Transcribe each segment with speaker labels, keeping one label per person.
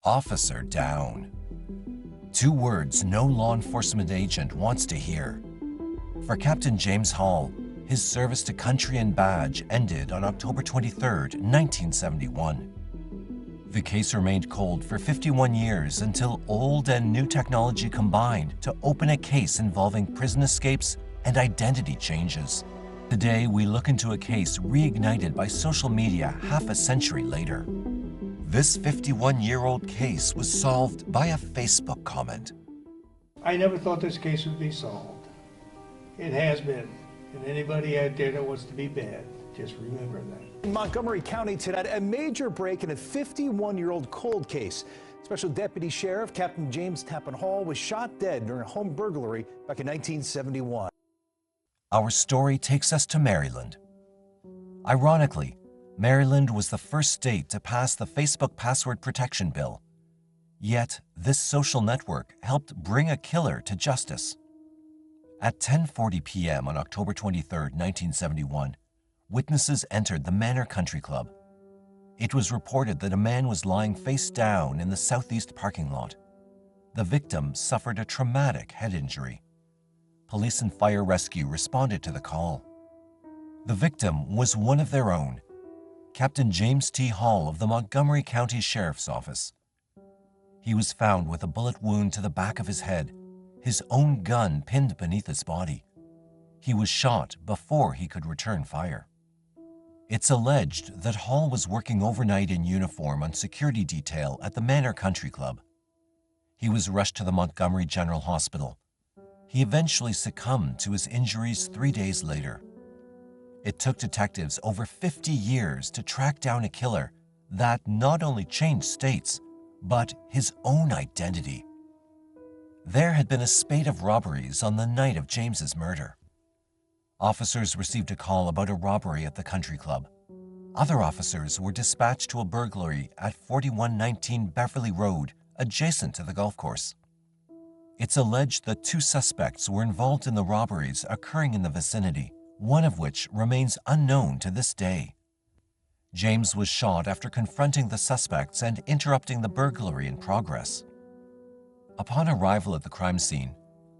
Speaker 1: Officer down. Two words no law enforcement agent wants to hear. For Captain James Hall, his service to country and badge ended on October 23, 1971. The case remained cold for 51 years until old and new technology combined to open a case involving prison escapes and identity changes. Today, we look into a case reignited by social media half a century later. This 51-year-old case was solved by a Facebook comment.
Speaker 2: I never thought this case would be solved. It has been. And anybody out there that wants to be bad, just remember that.
Speaker 3: In Montgomery County tonight, a major break in a 51-year-old cold case. Special Deputy Sheriff Captain James Tappan Hall was shot dead during a home burglary back in 1971.
Speaker 1: Our story takes us to Maryland. Ironically, Maryland was the first state to pass the Facebook password protection bill. Yet, this social network helped bring a killer to justice. At 10:40 p.m. on October 23, 1971, witnesses entered the Manor Country Club. It was reported that a man was lying face down in the southeast parking lot. The victim suffered a traumatic head injury. Police and fire rescue responded to the call. The victim was one of their own, Captain James T. Hall of the Montgomery County Sheriff's Office. He was found with a bullet wound to the back of his head, his own gun pinned beneath his body. He was shot before he could return fire. It's alleged that Hall was working overnight in uniform on security detail at the Manor Country Club. He was rushed to the Montgomery General Hospital. He eventually succumbed to his injuries 3 days later. It took detectives over 50 years to track down a killer that not only changed states, but his own identity. There had been a spate of robberies on the night of James's murder. Officers received a call about a robbery at the country club. Other officers were dispatched to a burglary at 4119 Beverly Road, adjacent to the golf course. It's alleged that two suspects were involved in the robberies occurring in the vicinity, one of which remains unknown to this day. James was shot after confronting the suspects and interrupting the burglary in progress. Upon arrival at the crime scene,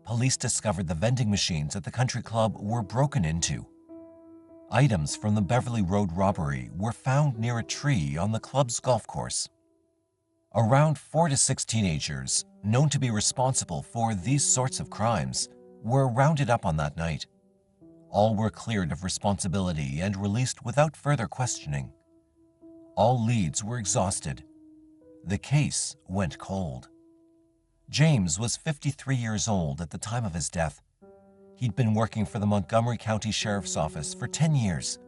Speaker 1: police discovered the vending machines at the country club were broken into. Items from the Beverly Road robbery were found near a tree on the club's golf course. Around 4 to 6 teenagers, known to be responsible for these sorts of crimes, were rounded up on that night. All were cleared of responsibility and released without further questioning. All leads were exhausted. The case went cold. James was 53 years old at the time of his death. He'd been working for the Montgomery County Sheriff's Office for 10 years.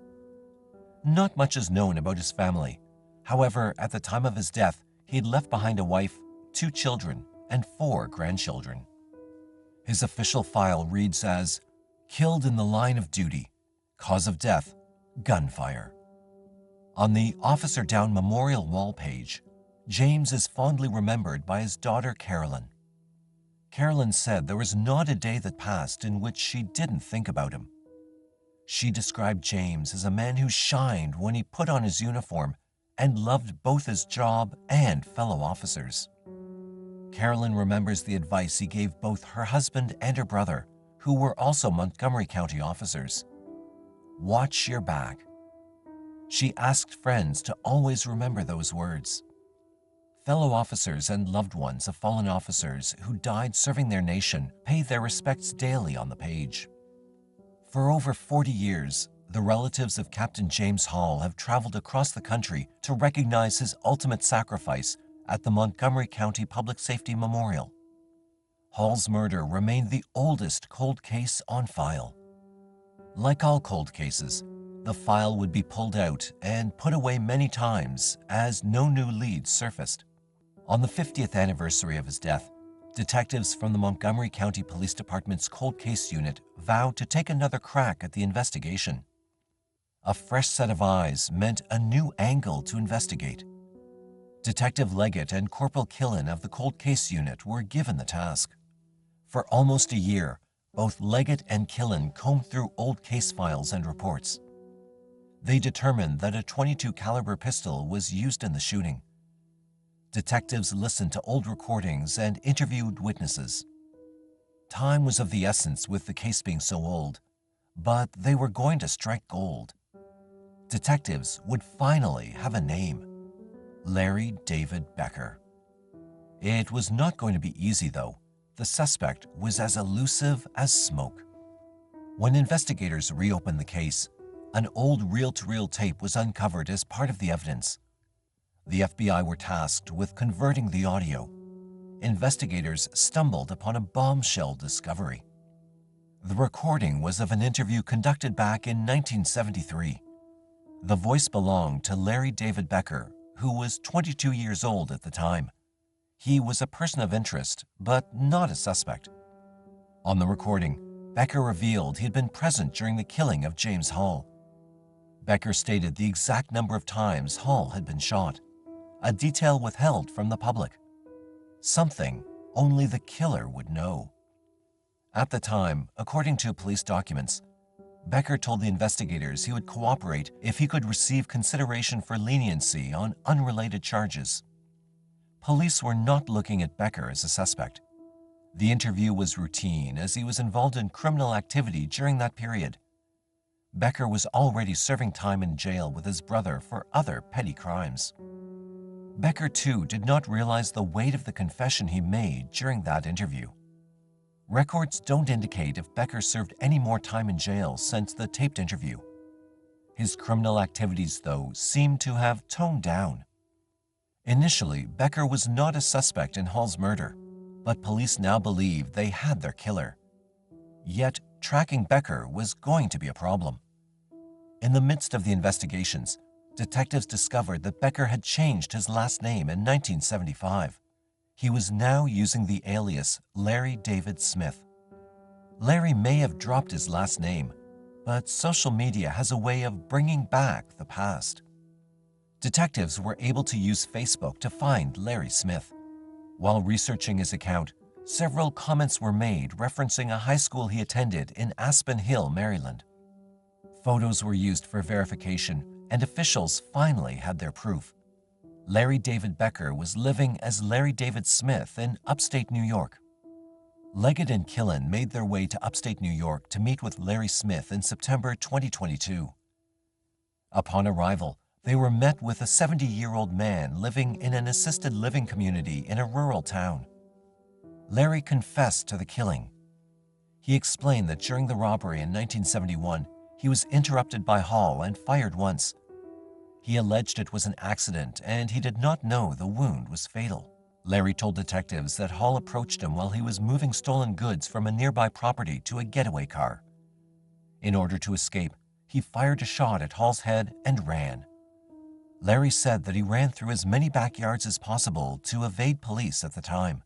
Speaker 1: Not much is known about his family. However, at the time of his death, he'd left behind a wife, 2 children, and 4 grandchildren. His official file reads as, "Killed in the line of duty. Cause of death, gunfire." On the Officer Down Memorial wall page, James is fondly remembered by his daughter Carolyn. Carolyn said there was not a day that passed in which she didn't think about him. She described James as a man who shined when he put on his uniform and loved both his job and fellow officers. Carolyn remembers the advice he gave both her husband and her brother, who were also Montgomery County officers. Watch your back. She asked friends to always remember those words. Fellow officers and loved ones of fallen officers who died serving their nation pay their respects daily on the page. For over 40 years, the relatives of Captain James Hall have traveled across the country to recognize his ultimate sacrifice at the Montgomery County Public Safety Memorial. Hall's murder remained the oldest cold case on file. Like all cold cases, the file would be pulled out and put away many times as no new leads surfaced. On the 50th anniversary of his death, detectives from the Montgomery County Police Department's Cold Case Unit vowed to take another crack at the investigation. A fresh set of eyes meant a new angle to investigate. Detective Leggett and Corporal Killen of the Cold Case Unit were given the task. For almost a year, both Leggett and Killen combed through old case files and reports. They determined that a .22 caliber pistol was used in the shooting. Detectives listened to old recordings and interviewed witnesses. Time was of the essence with the case being so old, but they were going to strike gold. Detectives would finally have a name: Larry David Becker. It was not going to be easy, though. The suspect was as elusive as smoke. When investigators reopened the case, an old reel-to-reel tape was uncovered as part of the evidence. The FBI were tasked with converting the audio. Investigators stumbled upon a bombshell discovery. The recording was of an interview conducted back in 1973. The voice belonged to Larry David Becker, who was 22 years old at the time. He was a person of interest, but not a suspect. On the recording, Becker revealed he had been present during the killing of James Hall. Becker stated the exact number of times Hall had been shot, a detail withheld from the public. Something only the killer would know. At the time, according to police documents, Becker told the investigators he would cooperate if he could receive consideration for leniency on unrelated charges. Police were not looking at Becker as a suspect. The interview was routine as he was involved in criminal activity during that period. Becker was already serving time in jail with his brother for other petty crimes. Becker, too, did not realize the weight of the confession he made during that interview. Records don't indicate if Becker served any more time in jail since the taped interview. His criminal activities, though, seemed to have toned down. Initially, Becker was not a suspect in Hall's murder, but police now believe they had their killer. Yet, tracking Becker was going to be a problem. In the midst of the investigations, detectives discovered that Becker had changed his last name in 1975. He was now using the alias Larry David Smith. Larry may have dropped his last name, but social media has a way of bringing back the past. Detectives were able to use Facebook to find Larry Smith. While researching his account, several comments were made referencing a high school he attended in Aspen Hill, Maryland. Photos were used for verification, and officials finally had their proof. Larry David Becker was living as Larry David Smith in upstate New York. Leggett and Killen made their way to upstate New York to meet with Larry Smith in September 2022. Upon arrival, they were met with a 70-year-old man living in an assisted living community in a rural town. Larry confessed to the killing. He explained that during the robbery in 1971, he was interrupted by Hall and fired once. He alleged it was an accident and he did not know the wound was fatal. Larry told detectives that Hall approached him while he was moving stolen goods from a nearby property to a getaway car. In order to escape, he fired a shot at Hall's head and ran. Larry said that he ran through as many backyards as possible to evade police at the time.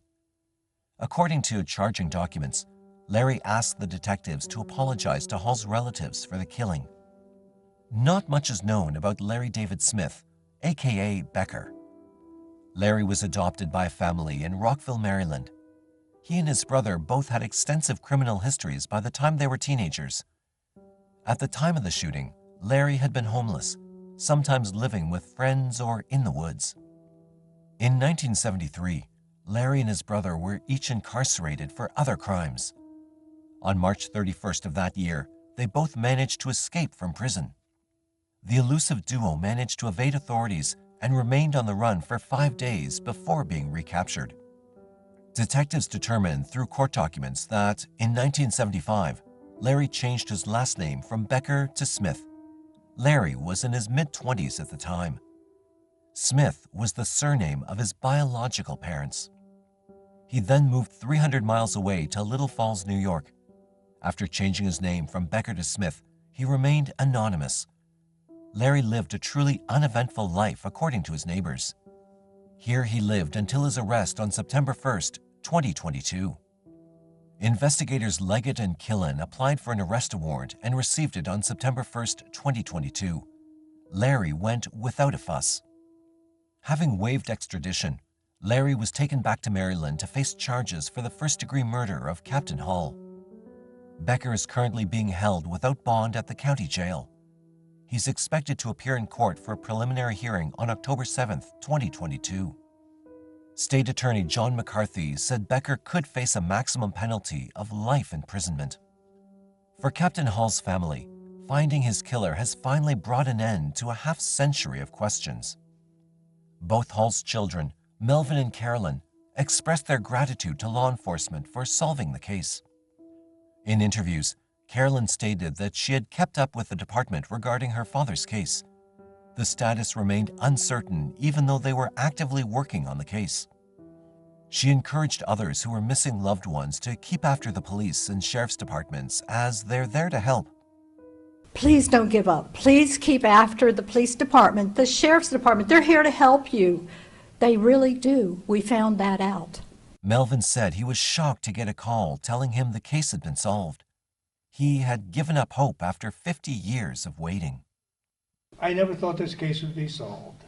Speaker 1: According to charging documents, Larry asked the detectives to apologize to Hall's relatives for the killing. Not much is known about Larry David Smith, aka Becker. Larry was adopted by a family in Rockville, Maryland. He and his brother both had extensive criminal histories by the time they were teenagers. At the time of the shooting, Larry had been homeless, sometimes living with friends or in the woods. In 1973, Larry and his brother were each incarcerated for other crimes. On March 31st of that year, they both managed to escape from prison. The elusive duo managed to evade authorities and remained on the run for 5 days before being recaptured. Detectives determined through court documents that, in 1975, Larry changed his last name from Becker to Smith. Larry was in his mid-20s at the time. Smith was the surname of his biological parents. He then moved 300 miles away to Little Falls, New York. After changing his name from Becker to Smith, he remained anonymous. Larry lived a truly uneventful life according to his neighbors. Here he lived until his arrest on September 1st, 2022. Investigators Leggett and Killen applied for an arrest warrant and received it on September 1st, 2022. Larry went without a fuss. Having waived extradition, Larry was taken back to Maryland to face charges for the first-degree murder of Captain Hall. Becker is currently being held without bond at the county jail. He's expected to appear in court for a preliminary hearing on October 7th, 2022. State Attorney John McCarthy said Becker could face a maximum penalty of life imprisonment. For Captain Hall's family, finding his killer has finally brought an end to a half-century of questions. Both Hall's children, Melvin and Carolyn, expressed their gratitude to law enforcement for solving the case. In interviews, Carolyn stated that she had kept up with the department regarding her father's case. The status remained uncertain even though they were actively working on the case. She encouraged others who were missing loved ones to keep after the police and sheriff's departments as they're there to help.
Speaker 4: Please don't give up. Please keep after the police department, the sheriff's department. They're here to help you. They really do. We found that out.
Speaker 1: Melvin said he was shocked to get a call telling him the case had been solved. He had given up hope after 50 years of waiting.
Speaker 2: I never thought this case would be solved.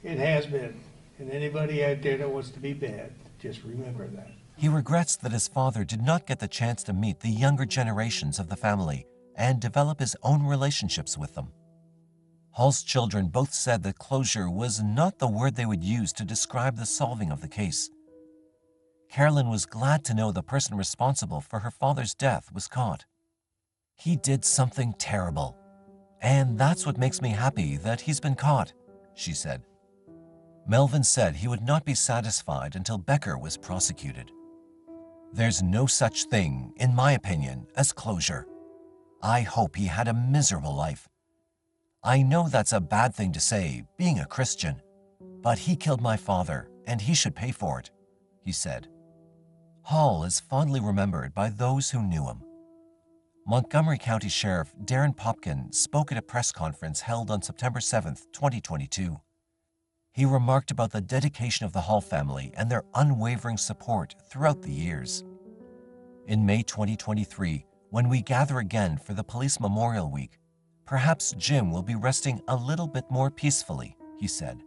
Speaker 2: It has been, and anybody out there that wants to be bad, just remember that.
Speaker 1: He regrets that his father did not get the chance to meet the younger generations of the family and develop his own relationships with them. Hall's children both said that closure was not the word they would use to describe the solving of the case. Carolyn was glad to know the person responsible for her father's death was caught. He did something terrible, and that's what makes me happy that he's been caught, she said. Melvin said he would not be satisfied until Becker was prosecuted. There's no such thing, in my opinion, as closure. I hope he had a miserable life. I know that's a bad thing to say, being a Christian, but he killed my father, and he should pay for it, he said. Hall is fondly remembered by those who knew him. Montgomery County Sheriff Darren Popkin spoke at a press conference held on September 7, 2022. He remarked about the dedication of the Hall family and their unwavering support throughout the years. In May 2023, when we gather again for the Police Memorial Week, perhaps Jim will be resting a little bit more peacefully, he said.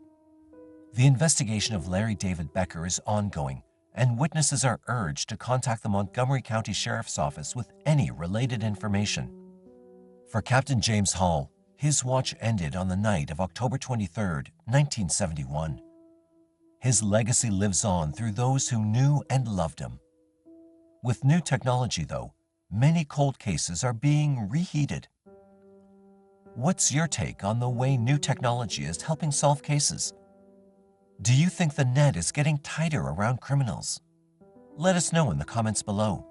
Speaker 1: The investigation of Larry David Becker is ongoing, and witnesses are urged to contact the Montgomery County Sheriff's Office with any related information. For Captain James Hall, his watch ended on the night of October 23, 1971. His legacy lives on through those who knew and loved him. With new technology, though, many cold cases are being reheated. What's your take on the way new technology is helping solve cases? Do you think the net is getting tighter around criminals? Let us know in the comments below.